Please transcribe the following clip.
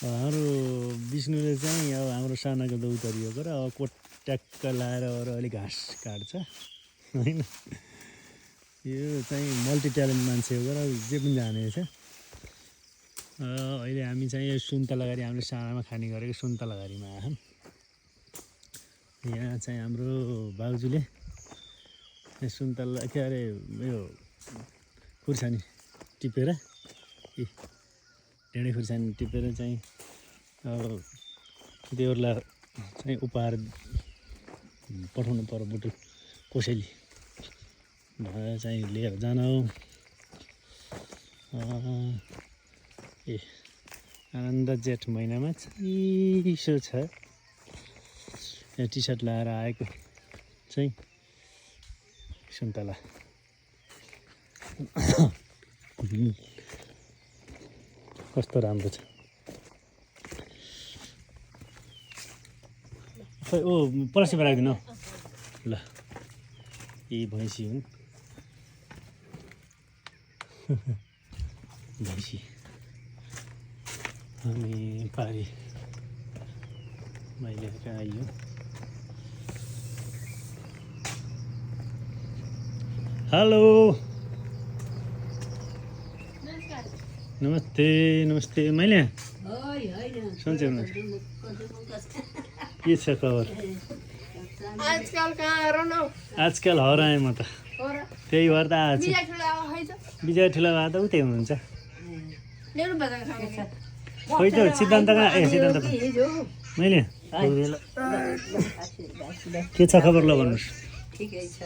हाम्रो विष्णुले चाहिँ अब हाम्रो सानाको दौतरिएको र अब कोट ट्याक्क लाएर अरू अलि घाँस काट्छ होइन। यो चाहिँ मल्टी ट्यालेन्ट मान्छे हो र जे पनि जानेछ। अहिले हामी चाहिँ यो सुन्तलाघारी हामीले सानामा खाने गरेको सुन्तलाघारीमा आयौँ। यहाँ चाहिँ हाम्रो बाउजूले सुन्तला के अरे यो खुर्सानी टिपेर ढेँडे खुर्सानी टिपेर चाहिँ अब देउरलाई चाहिँ उपहार पठाउनु पर्यो बुटुल कोसेली भनेर चाहिँ लिएर जान हो। आनन्द जेठ महिनामा चिसो छ। टी सर्ट लगाएर आएको चाहिँ सुन्तला कस्तो राम्रो छ। खै ओ परासीमा राखिदिनु ल। यी भैँसी हुन् भैँसी अनि पारी मैले आइयो। हेलो नमस्ते नमस्ते। मैले सन्चै हुनुहुन्छ? के छ खबर? आजकल हराएँ म त, त्यही भएर त आज विजय ठुला भए त उतै हुनुहुन्छ। खोइ त सिद्धान्त कहाँ? ए सिद्धान्त मैले के छ खबर ल भन्नुहोस्। ठिकै छ।